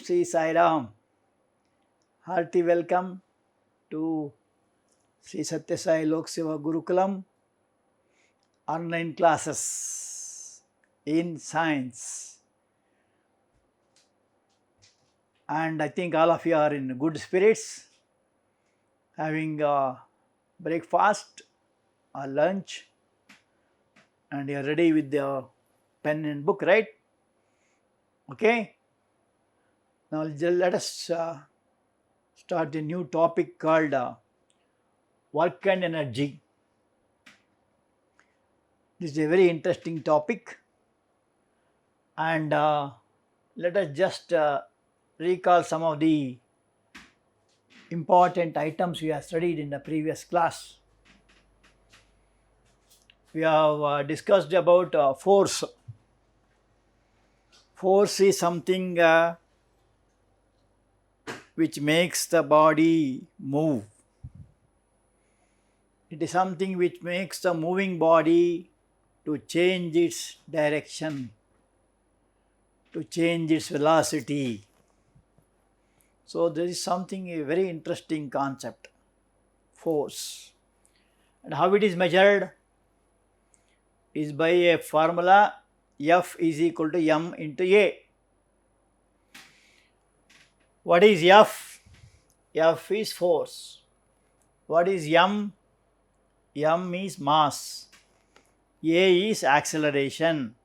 Sri Sai Ram. Hearty welcome to Sri Sathya Sai Lok Seva Gurukulam online classes in science. And I think all of you are in good spirits, having a breakfast or lunch, and you are ready with the pen and book, right? Okay. Now let us start a new topic called work and energy. This is a very interesting topic, and let us just recall some of the important items we have studied in the previous class. We have discussed about force. Force is something which makes the body move. It is something which makes the moving body to change its direction, to change its velocity. So there is something, a very interesting concept, force. And how it is measured is by a formula, F is equal to m into A. What is F? F is force. What is m? M is mass. A is acceleration.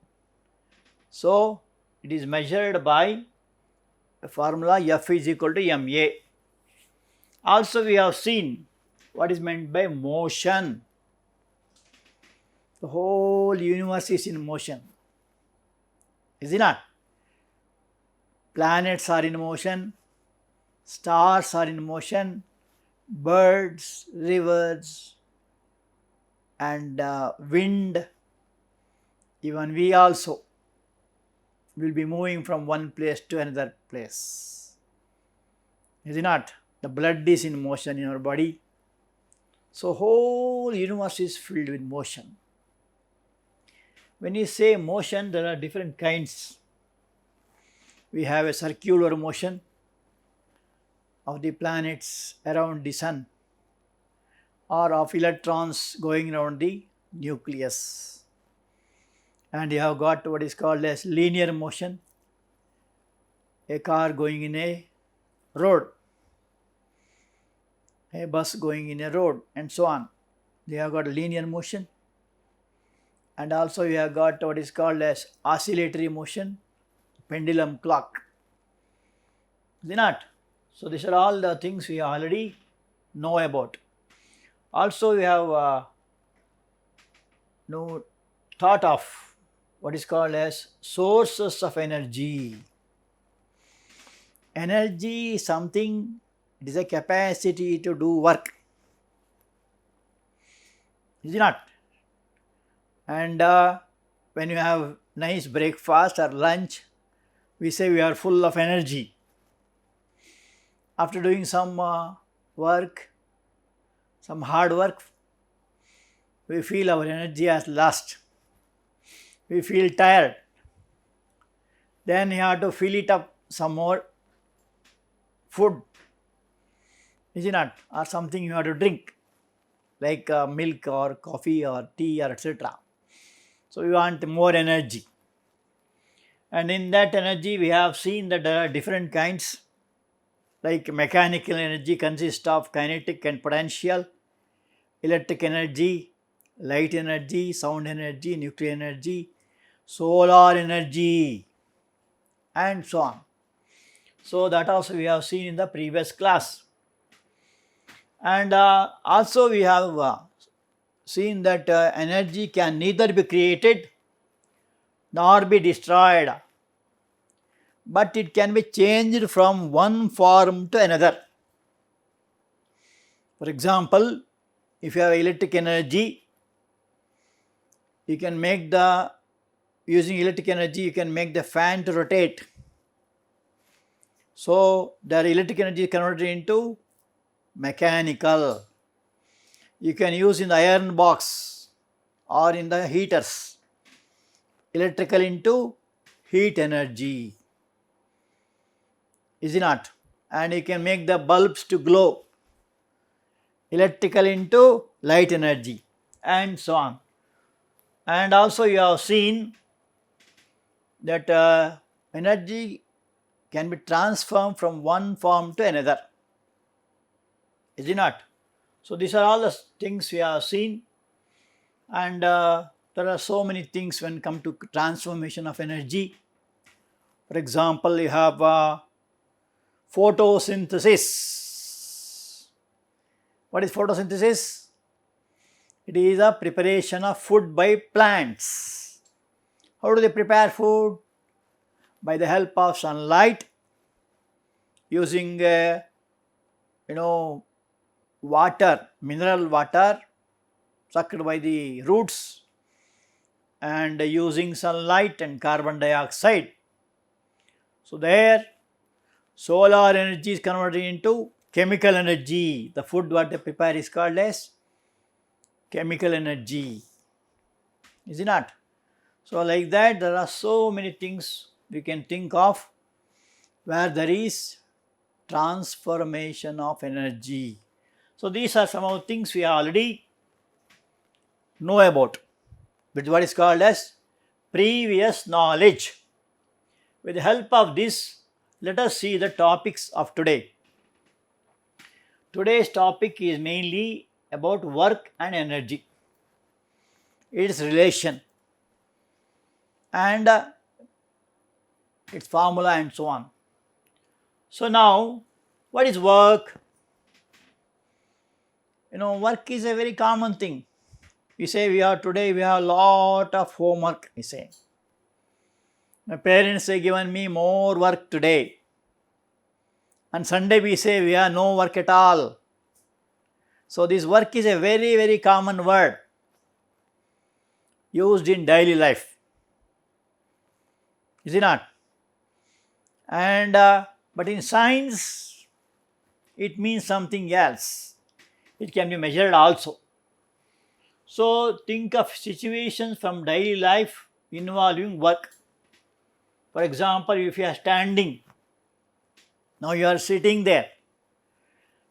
So it is measured by a formula F is equal to ma. Also we have seen what is meant by motion. The whole universe is in motion. Is it not? Planets are in motion, stars are in motion, birds, rivers, and wind. Even we also will be moving from one place to another place. Is it not? The blood is in motion in our body. So whole universe is filled with motion. When you say motion, there are different kinds. We have a circular motion of the planets around the sun, or of electrons going around the nucleus. And you have got what is called as linear motion, a car going in a road, a bus going in a road, and so on. They have got linear motion. And also you have got what is called as oscillatory motion, pendulum clock. Is it not? So these are all the things we already know about. Also we have thought of what is called as sources of energy. Energy is something, it is a capacity to do work. Is it not? And when you have nice breakfast or lunch, we say we are full of energy. After doing some work, some hard work, we feel our energy has lost. We feel tired. Then you have to fill it up some more food. Is it not? Or something you have to drink, like milk or coffee or tea or etc. So we want more energy. And in that energy we have seen that there are different kinds, like mechanical energy consists of kinetic and potential, electric energy, light energy, sound energy, nuclear energy, solar energy, and so on. So that also we have seen in the previous class. And also we have seen that energy can neither be created nor be destroyed, but it can be changed from one form to another. For example, if you have electric energy, you can make using electric energy you can make the fan to rotate. So the electric energy is converted into mechanical. You can use in the iron box or in the heaters, electrical into heat energy. is it not? And you can make the bulbs to glow, electrical into light energy, and so on. And also you have seen that energy can be transformed from one form to another, is it not? So these are all the things we have seen, and there are so many things when come to transformation of energy. For example, you have photosynthesis. What is photosynthesis? It is a preparation of food by plants. How do they prepare food? By the help of sunlight, using water, mineral water sucked by the roots, and using sunlight and carbon dioxide. So there solar energy is converted into chemical energy. The food what they prepare is called as chemical energy, is it not? So like that there are so many things we can think of where there is transformation of energy. So these are some of the things we already know about, which is what is called as previous knowledge. With the help of this, let us see the topics of today. Today's topic is mainly about work and energy, its relation, and its formula, and so on. So now, what is work? Work is a very common thing. We say we have a lot of homework, we say. My parents have given me more work today. On Sunday we say we have no work at all. So this work is a very, very common word used in daily life, is it not? And but in science it means something else. It can be measured also. So think of situations from daily life involving work. For example, if you are standing, now you are sitting there.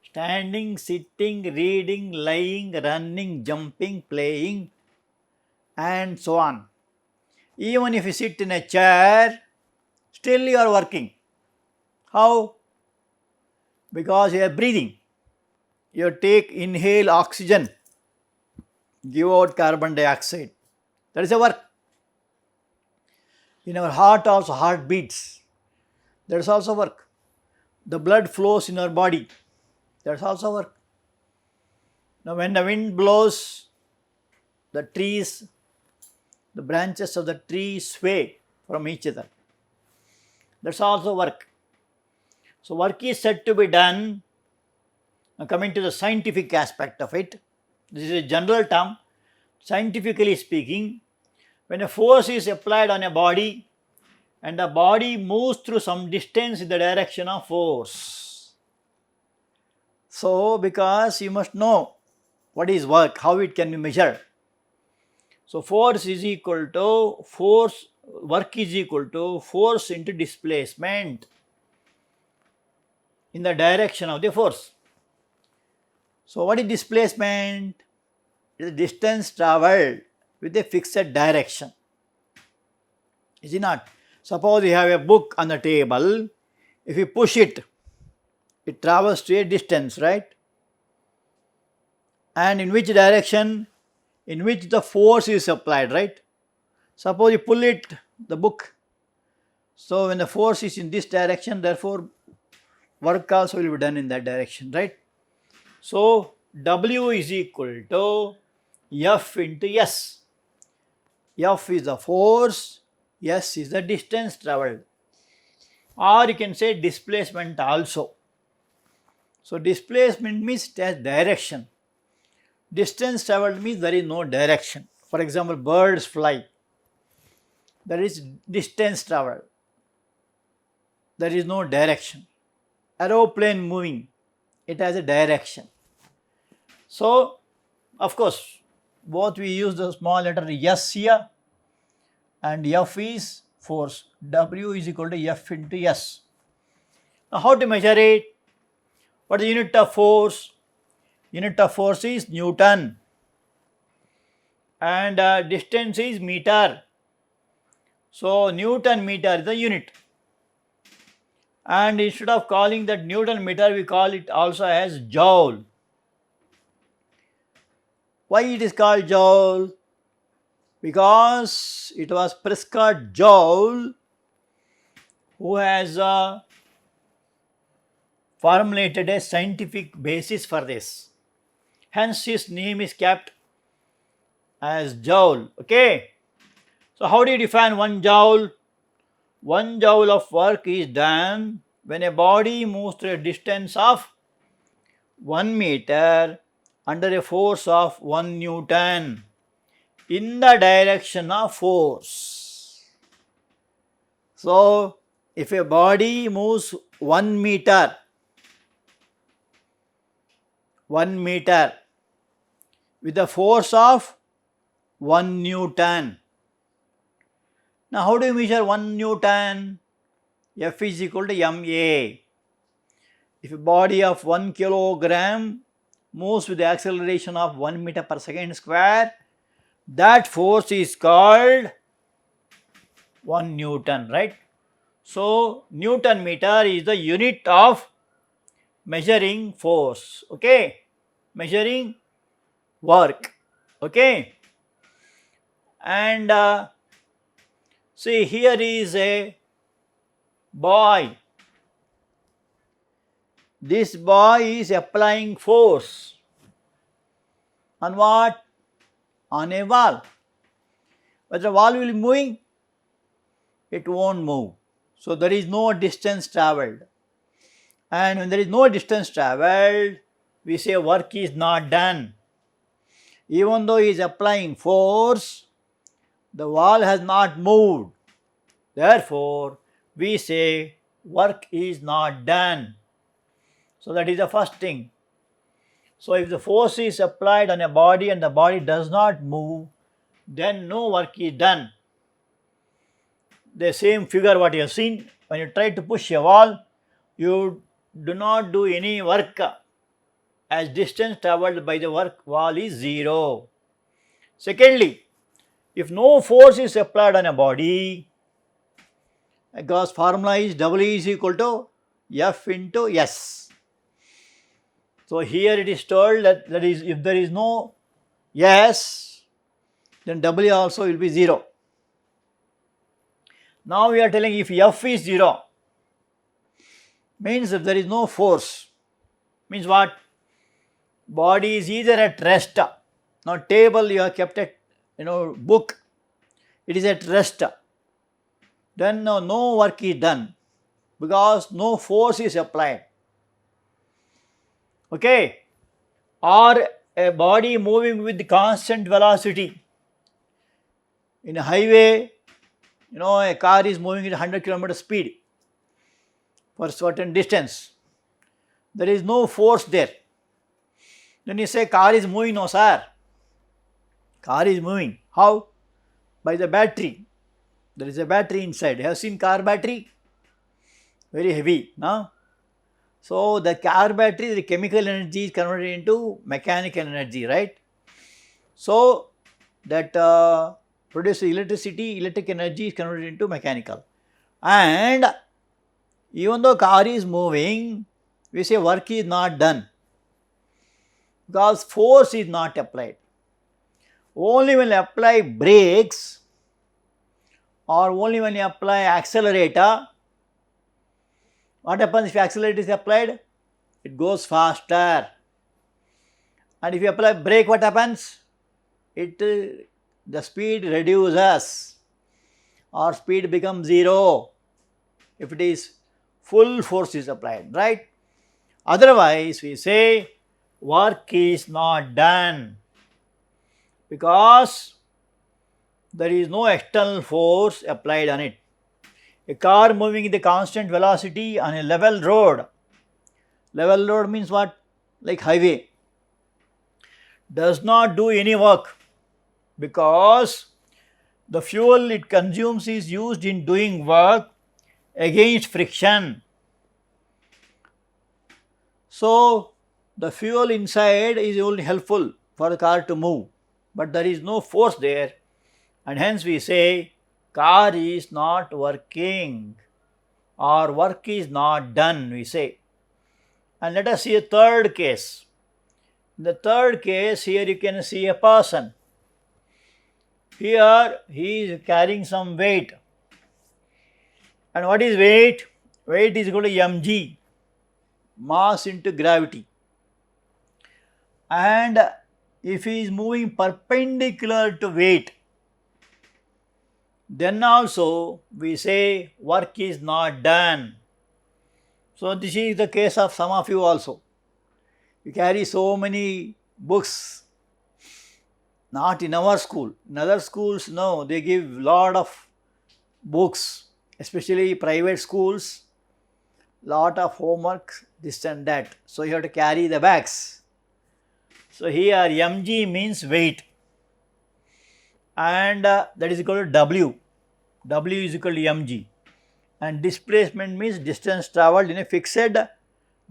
Standing, sitting, reading, lying, running, jumping, playing, and so on. Even if you sit in a chair, still you are working. How? Because you are breathing. You inhale oxygen, give out carbon dioxide. That is a work. In our heart also, heart beats. That is also work. The blood flows in our body. That is also work. Now when the wind blows, the trees, the branches of the trees sway from each other. That is also work. So work is said to be done. Now coming to the scientific aspect of it, this is a general term. Scientifically speaking, when a force is applied on a body and the body moves through some distance in the direction of force. So because you must know what is work, how it can be measured. So force is equal to force, work is equal to force into displacement in the direction of the force. So what is displacement? It is the distance travelled with a fixed direction, is it not? Suppose you have a book on the table. If you push it, it travels to a distance, right? And in which direction? In which the force is applied, right? Suppose you pull it, the book. So when the force is in this direction, therefore work also will be done in that direction, right? So W is equal to F into S. F is the force, S is the distance travelled. Or you can say displacement also. So displacement means it has direction. Distance travelled means there is no direction. For example, birds fly. There is distance travelled. There is no direction. Aeroplane moving, it has a direction. So, of course, both we use the small letter S here, and F is force. W is equal to F into S. Now how to measure it? What is the unit of force? Unit of force is Newton, and distance is meter. So Newton meter is the unit, and instead of calling that Newton meter, we call it also as joule. Why it is called joule? Because it was Prescott Joule who has formulated a scientific basis for this. Hence his name is kept as joule. Okay. So how do you define 1 joule? 1 joule of work is done when a body moves through a distance of 1 meter under a force of 1 Newton in the direction of force. So if a body moves 1 meter with a force of 1 Newton. Now how do you measure 1 Newton? F is equal to ma. If a body of 1 kilogram moves with the acceleration of 1 meter per second square, that force is called 1 Newton, right? So Newton meter is the unit of measuring force, okay? Measuring work, okay? And see, here is a boy. This boy is applying force on what? On a wall. But the wall will be moving? It won't move. So there is no distance travelled. And when there is no distance travelled, we say work is not done. Even though he is applying force, the wall has not moved. Therefore, we say work is not done. So that is the first thing. So if the force is applied on a body and the body does not move, then no work is done. The same figure what you have seen, when you try to push a wall, you do not do any work, as distance travelled by the wall is 0. Secondly, if no force is applied on a body, Gauss formula is W is equal to F into S. So here it is told that is if there is no S, then W also will be 0. Now we are telling if F is 0, means if there is no force, means what? Body is either at rest. Now table you have kept at book, it is at rest. Then no work is done because no force is applied. Okay. Or a body moving with constant velocity. In a highway, a car is moving at 100 km speed for a certain distance. There is no force there. Then you say car is moving. No, sir. Car is moving. How? By the battery. There is a battery inside. You have seen car battery? Very heavy. No? So the car battery, the chemical energy is converted into mechanical energy, right? So that produces electricity, electric energy is converted into mechanical. And even though car is moving, we say work is not done because force is not applied. Only when you apply brakes or only when you apply accelerator, what happens if accelerator is applied? It goes faster. And if you apply brake, what happens? The speed reduces or speed becomes 0 if it is full force is applied, right? Otherwise, we say work is not done because there is no external force applied on it. A car moving with a constant velocity on a level road. Level road means what? Like highway. Does not do any work because the fuel it consumes is used in doing work against friction. So the fuel inside is only helpful for the car to move, but there is no force there, and hence we say car is not working or work is not done, we say. And let us see a third case. In the third case, here you can see a person. Here he is carrying some weight. And what is weight? Weight is equal to mg, mass into gravity. And if he is moving perpendicular to weight, then also we say work is not done. So this is the case of some of you also. You carry so many books, not in our school. In other schools, no, they give lot of books, especially private schools, lot of homework, this and that. So you have to carry the bags. So here mg means weight, and that is equal to w. W is equal to mg, and displacement means distance travelled in a fixed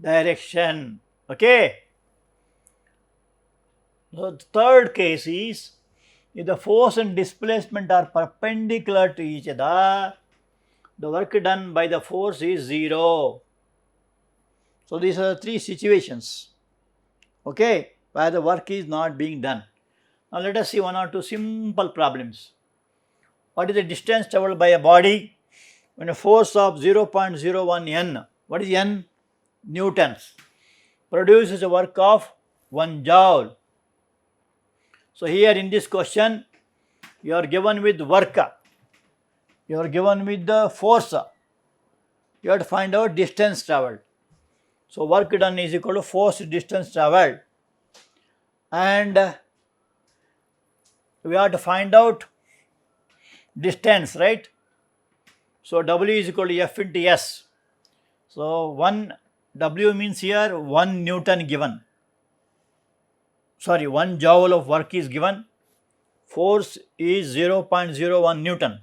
direction. Okay. So the third case is if the force and displacement are perpendicular to each other, the work done by the force is 0. So these are the three situations, okay, where the work is not being done. Now let us see one or two simple problems. What is the distance travelled by a body when a force of 0.01 n, what is n? Newtons, produces a work of 1 joule. So here in this question, you are given with work, you are given with the force, you have to find out distance travelled. So work done is equal to force distance travelled, and we have to find out distance, right? So W is equal to F into S. So 1 W means here 1 Newton given. 1 joule of work is given. Force is 0.01 Newton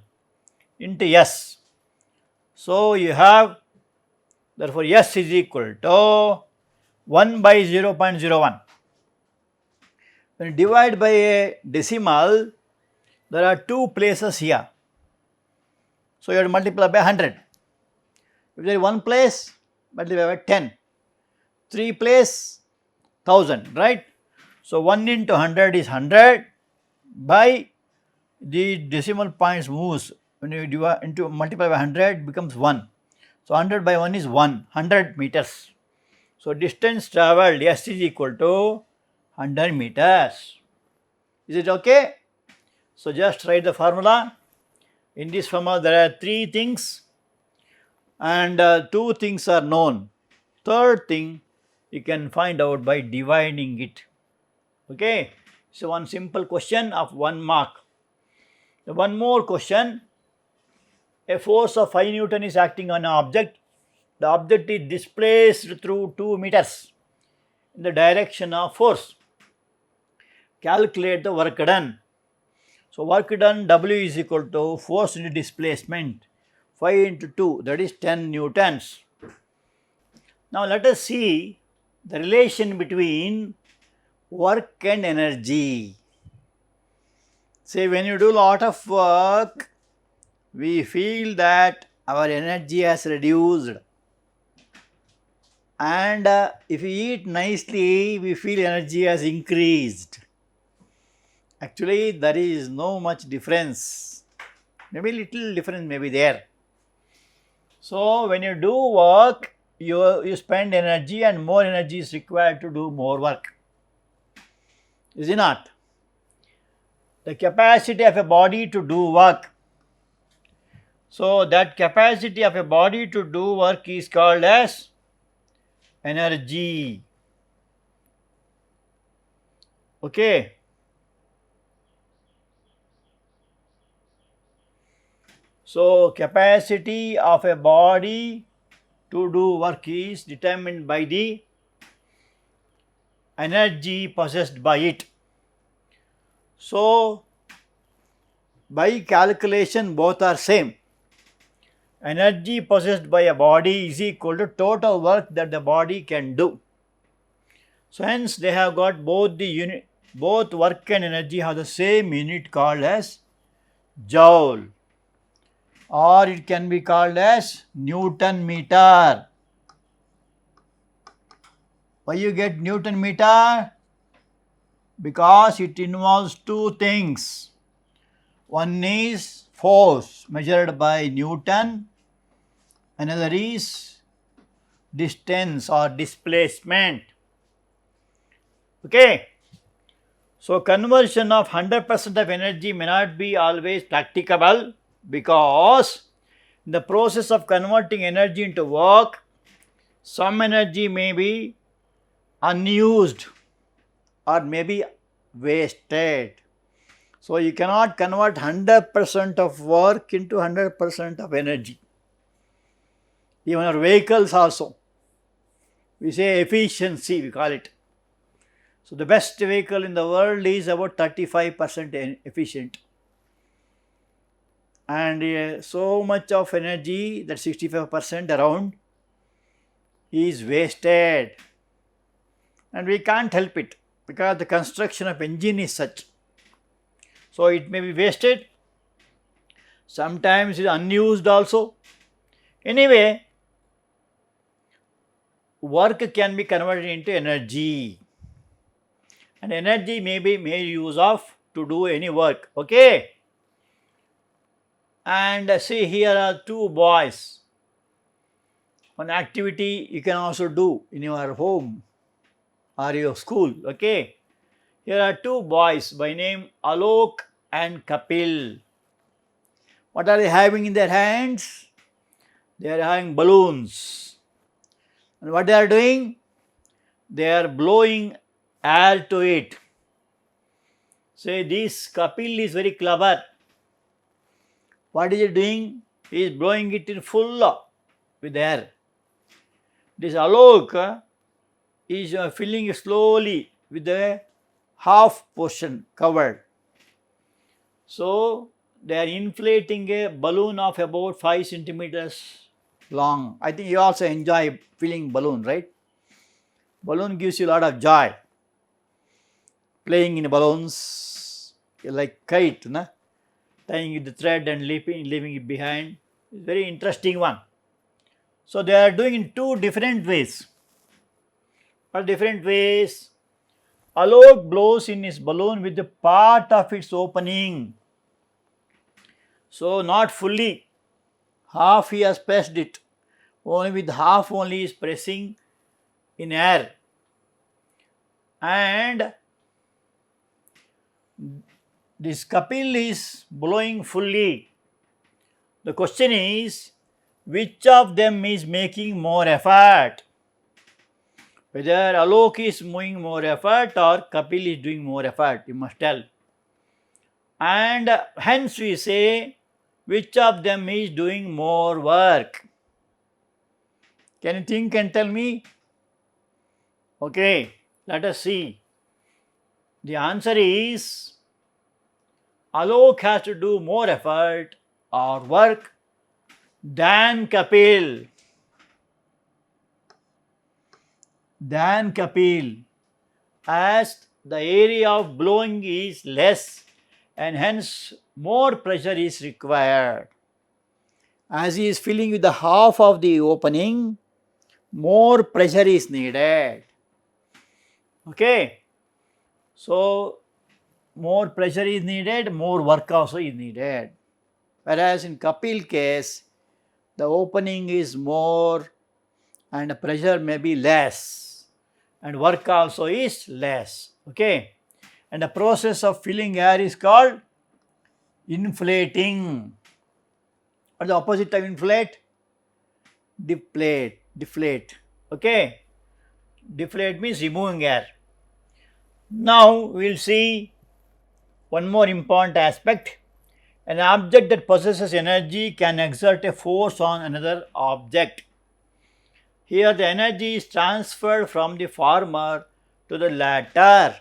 into S. So you have, therefore S is equal to 1 by 0.01. When you divide by a decimal, there are two places here. So you have to multiply by 100. If there is one place, multiply by 10. 3 place, 1000, right? So 1 into 100 is 100 by the decimal points moves. When you divide into multiply by 100 becomes 1. So 100 by 1 is 100 meters. So distance travelled S is equal to 100 meters. Is it okay? So just write the formula. In this formula there are 3 things, and 2 things are known. Third thing you can find out by dividing it. Okay. So one simple question of 1 mark. So one more question. A force of 5 Newton is acting on an object. The object is displaced through 2 meters in the direction of force. Calculate the work done. So work done W is equal to force into displacement 5 into 2, that is 10 newtons. Now let us see the relation between work and energy. Say when you do a lot of work, we feel that our energy has reduced, and if we eat nicely, we feel energy has increased. Actually, there is no much difference, maybe little difference may be there. So when you do work, you spend energy, and more energy is required to do more work. Is it not? The capacity of a body to do work. So that capacity of a body to do work is called as energy. Okay. So capacity of a body to do work is determined by the energy possessed by it. So by calculation both are same. Energy possessed by a body is equal to total work that the body can do. So hence they have got both work and energy have the same unit called as joule, or it can be called as Newton meter. Why you get Newton meter? Because it involves two things. One is force measured by Newton, another is distance or displacement. Okay. So conversion of 100% of energy may not be always practicable, because in the process of converting energy into work, some energy may be unused or may be wasted. So you cannot convert 100% of work into 100% of energy. Even our vehicles also, we say efficiency, we call it. So the best vehicle in the world is about 35% efficient, and so much of energy, that 65% around, is wasted, and we can't help it because the construction of engine is such. So it may be wasted, sometimes it is unused also. Anyway, work can be converted into energy, and energy may be made use of to do any work. Okay. And see, here are two boys. One activity you can also do in your home or your school. Okay. Here are two boys by name Alok and Kapil. What are they having in their hands? They are having balloons. And what they are doing? They are blowing air to it. Say, this Kapil is very clever. What is he doing? He is blowing it in full with air. This Alok is filling it slowly with the half portion covered. So they are inflating a balloon of about 5 centimeters long. I think you also enjoy filling balloon, right? Balloon gives you a lot of joy. Playing in balloons, like kite, na? Tying with the thread and leaving it behind. It's a very interesting one. So they are doing in two different ways. What different ways? Alok blows in his balloon with the part of its opening. So not fully. Half he has pressed it. Only with half only is pressing in air. And this Kapil is blowing fully. The question is, which of them is making more effort? Whether Alok is doing more effort or Kapil is doing more effort, you must tell. And hence we say, which of them is doing more work? Can you think and tell me? Okay, let us see. The answer is, Alok has to do more effort or work than Kapil. As the area of blowing is less and hence more pressure is required. As he is filling with the half of the opening, more pressure is needed. Okay. So more pressure is needed, more work also is needed. Whereas in Kapil case, the opening is more and the pressure may be less and work also is less. Okay. And the process of filling air is called inflating. What is the opposite of inflate? Deflate. Okay. Deflate means removing air. Now we will see one more important aspect. An object that possesses energy can exert a force on another object. Here the energy is transferred from the former to the latter.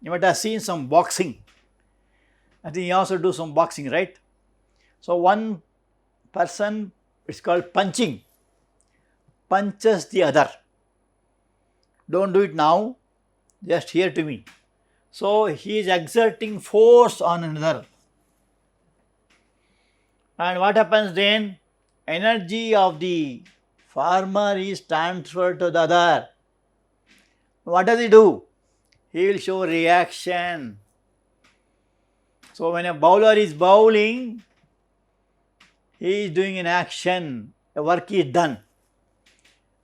You might have seen some boxing. I think you also do some boxing, right? So one person, it's called punches the other. Don't do it now. Just hear to me. So he is exerting force on another. And what happens then? Energy of the farmer is transferred to the other. What does he do? He will show reaction. So when a bowler is bowling, he is doing an action, a work is done,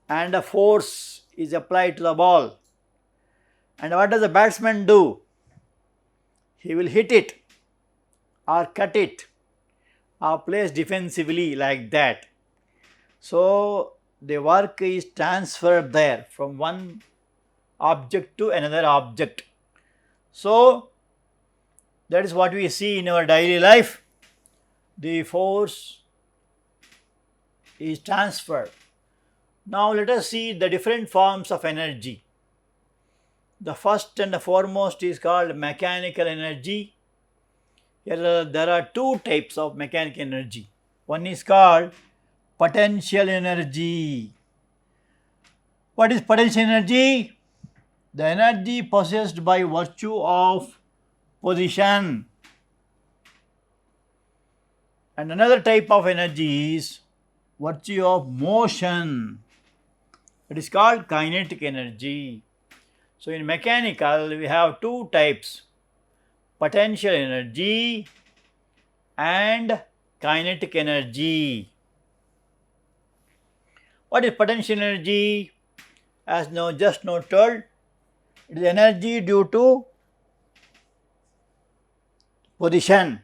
and a force is applied to the ball. And what does the batsman do? He will hit it or cut it or place defensively like that. So the work is transferred there from one object to another object. So that is what we see in our daily life. The force is transferred. Now let us see the different forms of energy. The first and the foremost is called mechanical energy. Here there are two types of mechanical energy. One is called potential energy. What is potential energy? The energy possessed by virtue of position. And another type of energy is virtue of motion. It is called kinetic energy. So in mechanical we have two types, potential energy and kinetic energy. What is potential energy? As just now told, it is energy due to position.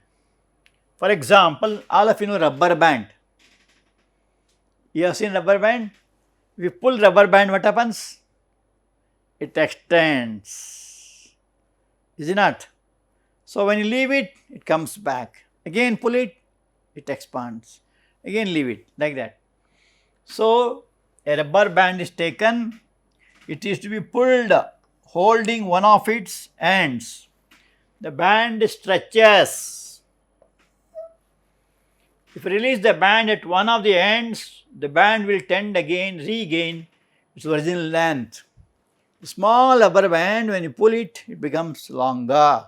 For example, all of you know rubber band. You have seen rubber band? If you pull rubber band, what happens? It extends. Is it not? So when you leave it, it comes back. Again pull it, it expands. Again leave it, like that. So a rubber band is taken, it is to be pulled holding one of its ends. The band stretches. If you release the band at one of the ends, the band will regain its original length. A small rubber band, when you pull it, it becomes longer.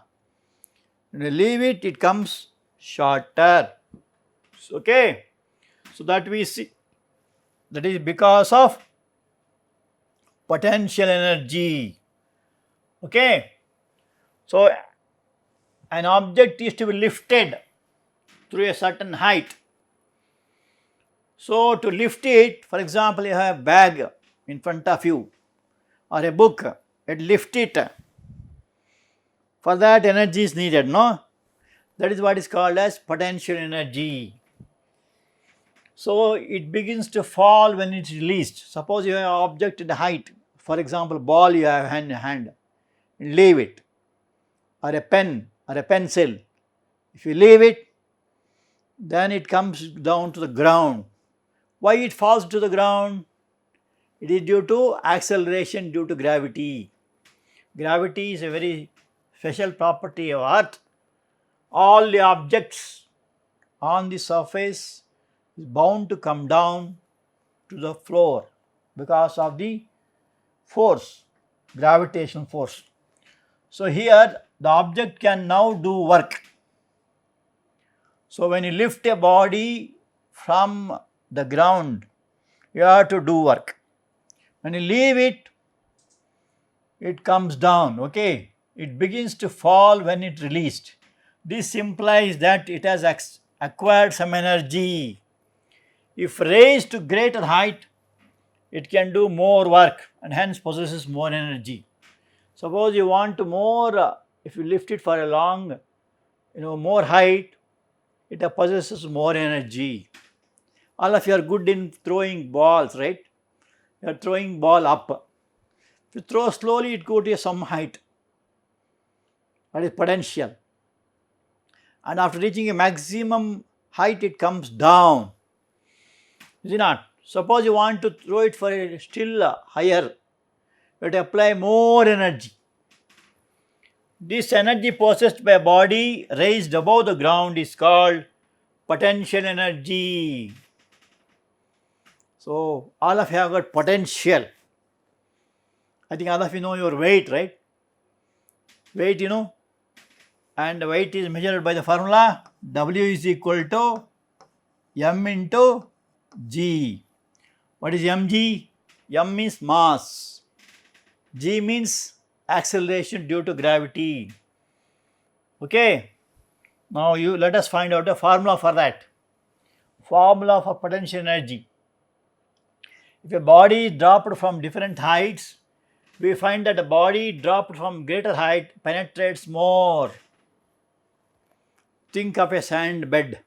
When you leave it, it comes shorter. Okay. So that we see, that is because of potential energy. Okay. So an object is to be lifted through a certain height. So to lift it, for example, you have a bag in front of you or a book, and lift it. For that energy is needed, no? That is what is called as potential energy. So it begins to fall when it is released. Suppose you have an object at a height, for example, ball you have in hand, leave it, or a pen or a pencil. If you leave it, then it comes down to the ground. Why it falls to the ground? It is due to acceleration due to gravity. Gravity is a very special property of Earth. All the objects on the surface is bound to come down to the floor because of the force, gravitational force. So here the object can now do work. So when you lift a body from the ground, you have to do work. When you leave it, it comes down, okay? It begins to fall when it released. This implies that it has acquired some energy. If raised to greater height, it can do more work and hence possesses more energy. Suppose you want to more, if you lift it for a long, more height, it possesses more energy. All of you are good in throwing balls, right? You are throwing ball up. If you throw slowly, it goes to some height. That is potential. And after reaching a maximum height, it comes down. Is it not? Suppose you want to throw it for a still higher, you have to apply more energy. This energy possessed by a body raised above the ground is called potential energy. So all of you have got potential. I think all of you know your weight, right? weight you know, and weight is measured by the formula W is equal to m into g. What is mg? M means mass, g means acceleration due to gravity. Okay, now let us find out the formula for that. Formula for potential energy. If a body is dropped from different heights, we find that a body dropped from greater height penetrates more. Think of a sand bed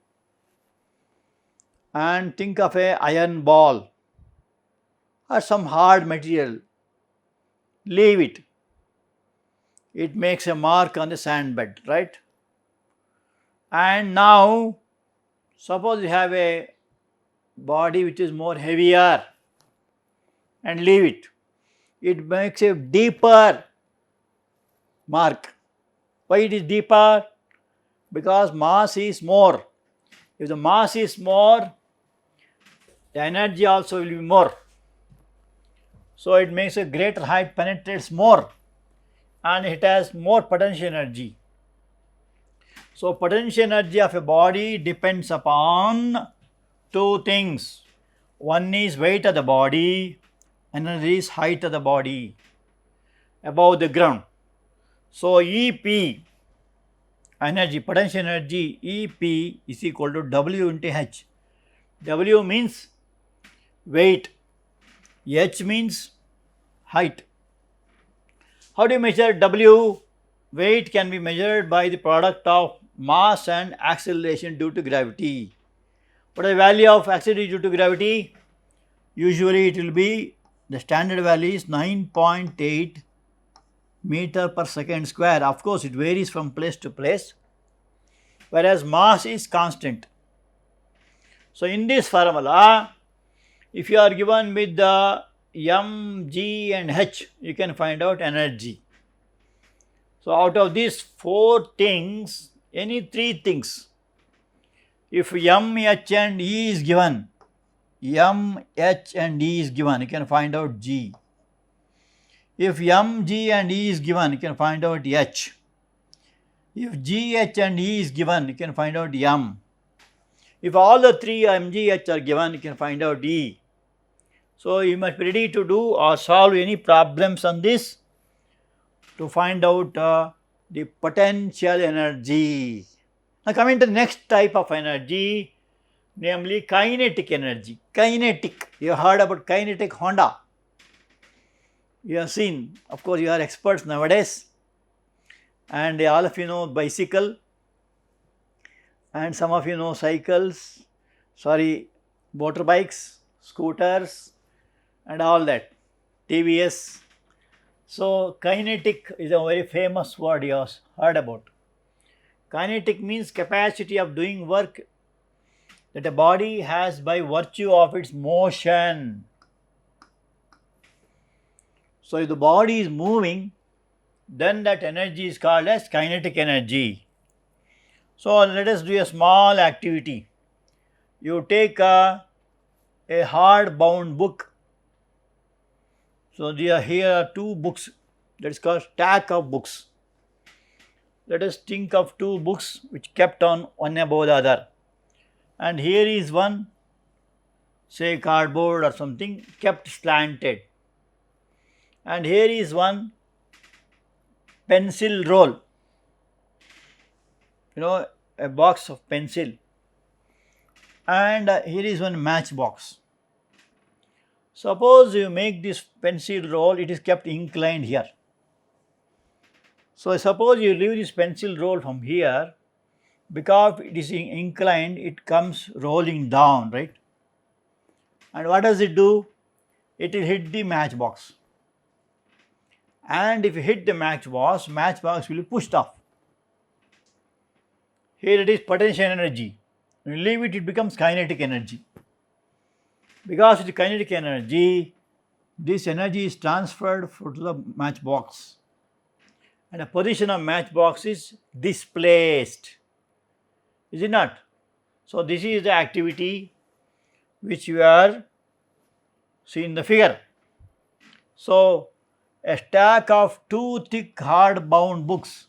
and think of a iron ball or some hard material. Leave it. It makes a mark on the sand bed, right? And now suppose you have a body which is more heavier and leave it. It makes a deeper mark. Why it is deeper? Because mass is more. If the mass is more, the energy also will be more. So it makes a greater height, penetrates more, and it has more potential energy. So potential energy of a body depends upon two things. One is weight of the body, another is height of the body above the ground. So EP, energy, potential energy, EP is equal to W into H. W means weight, H means height. How do you measure W? Weight can be measured by the product of mass and acceleration due to gravity. What is the value of acceleration due to gravity? Usually it will be, the standard value is 9.8 meter per second square. Of course, it varies from place to place, whereas mass is constant. So in this formula, if you are given with the M, G and H, you can find out energy. So out of these four things, any three things, if M, H and E is given, M, H and E is given, you can find out G. If M, G and E is given, you can find out H. If G, H and E is given, you can find out M. If all the three M, G, H are given, you can find out E. So you must be ready to do or solve any problems on this to find out the potential energy. Now coming to the next type of energy, namely kinetic energy. Kinetic, you heard about kinetic Honda. You have seen, of course you are experts nowadays, and all of you know bicycle, and some of you know cycles, motorbikes, scooters and all that, TVS. So kinetic is a very famous word you have heard about. Kinetic means capacity of doing work that a body has by virtue of its motion. So if the body is moving, then that energy is called as kinetic energy. So let us do a small activity. You take a hard bound book. So here are two books, that is called stack of books. Let us think of two books which kept on one above the other. And here is one, say cardboard or something, kept slanted. And here is one pencil roll, a box of pencil. And here is one matchbox. Suppose you make this pencil roll, it is kept inclined here. So suppose you leave this pencil roll from here, because it is inclined, it comes rolling down, right? And what does it do? It will hit the matchbox. And if you hit the matchbox will be pushed off. Here it is potential energy. When you leave it, it becomes kinetic energy. Because it is kinetic energy, this energy is transferred to the matchbox. And the position of matchbox is displaced. Is it not? So this is the activity which you are seeing in the figure. So a stack of two thick hard bound books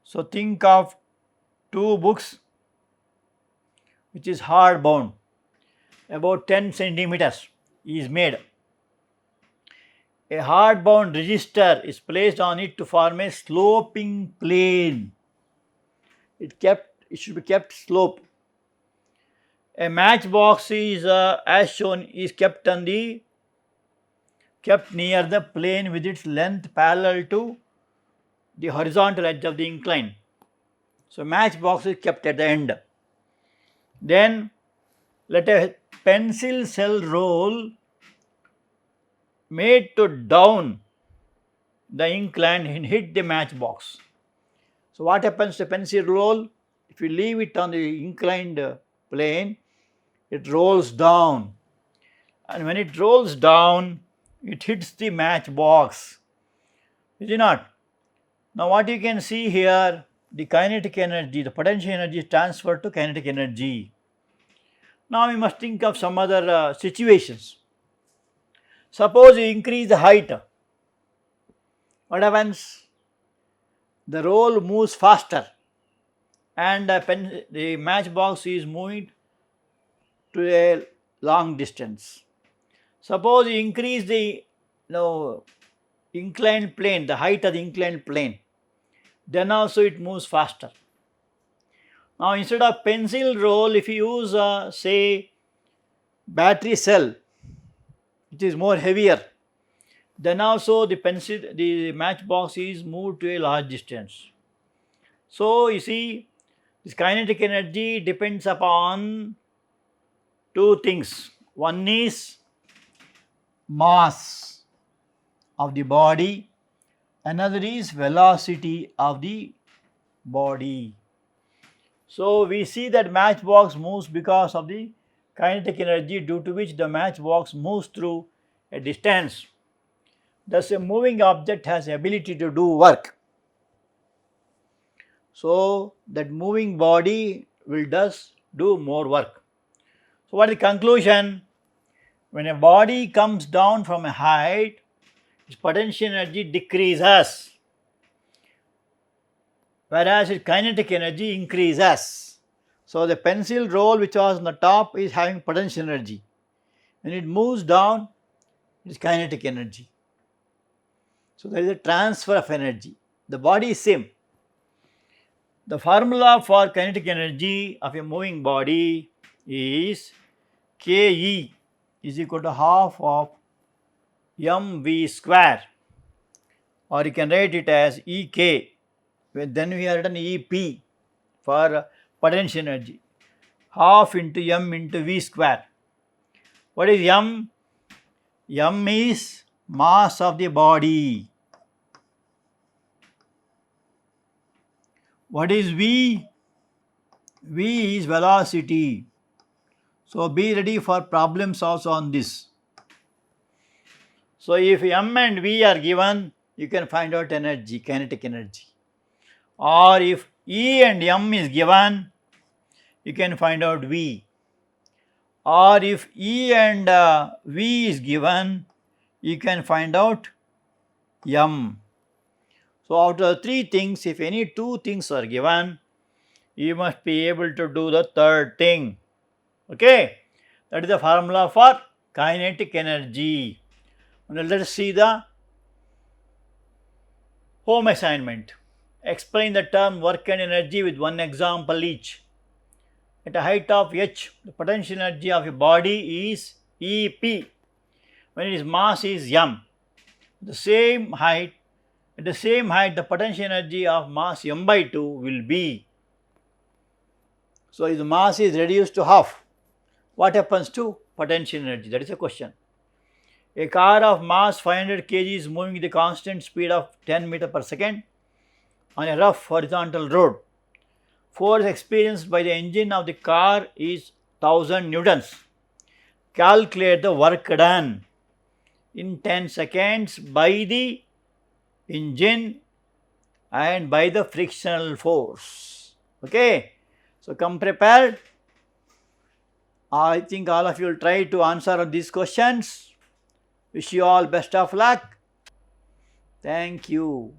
So think of two books which is hard bound, about 10 centimeters is made. A hard bound register is placed on it to form a sloping plane. It should be kept slope. A matchbox is as shown is kept near the plane with its length parallel to the horizontal edge of the incline. So matchbox is kept at the end. Then let a pencil cell roll made to down the incline and hit the matchbox. So what happens to pencil roll? If you leave it on the inclined plane, it rolls down, and when it rolls down, it hits the matchbox. Is it not? Now what you can see here, the kinetic energy, the potential energy is transferred to kinetic energy. Now we must think of some other situations. Suppose you increase the height. What happens? The roll moves faster and the matchbox is moving to a long distance. Suppose you increase the inclined plane, the height of the inclined plane, then also it moves faster. Now instead of pencil roll, if you use say battery cell, it is more heavier, then also the matchbox is moved to a large distance. So you see, this kinetic energy depends upon two things. One is mass of the body, another is velocity of the body. So we see that matchbox moves because of the kinetic energy, due to which the matchbox moves through a distance. Thus a moving object has the ability to do work. So that moving body will do more work. So what is the conclusion? When a body comes down from a height, its potential energy decreases, whereas its kinetic energy increases. So the pencil roll which was on the top is having potential energy. When it moves down, it is kinetic energy. So there is a transfer of energy. The body is same. The formula for kinetic energy of a moving body is Ke is equal to half of mv square, or you can write it as Ek. Then we have written Ep for potential energy, half into m into v square. What is m? M is mass of the body. What is v? V is velocity. So be ready for problems also on this. So if m and v are given, you can find out energy, kinetic energy. Or if E and m is given, you can find out v. Or if E and v is given, you can find out m. So out of the three things, if any two things are given, you must be able to do the third thing. Okay, that is the formula for kinetic energy. Now let us see the home assignment. Explain the term work and energy with one example each. At a height of h, the potential energy of a body is Ep, when its mass is m. At the same height, the potential energy of mass m by 2 will be. So if the mass is reduced to half, what happens to potential energy? That is a question. A car of mass 500 kg is moving with a constant speed of 10 meters per second on a rough horizontal road. Force experienced by the engine of the car is 1000 newtons. Calculate the work done in 10 seconds by the engine and by the frictional force. Okay, so come prepared. I think all of you will try to answer these questions. Wish you all best of luck. Thank you.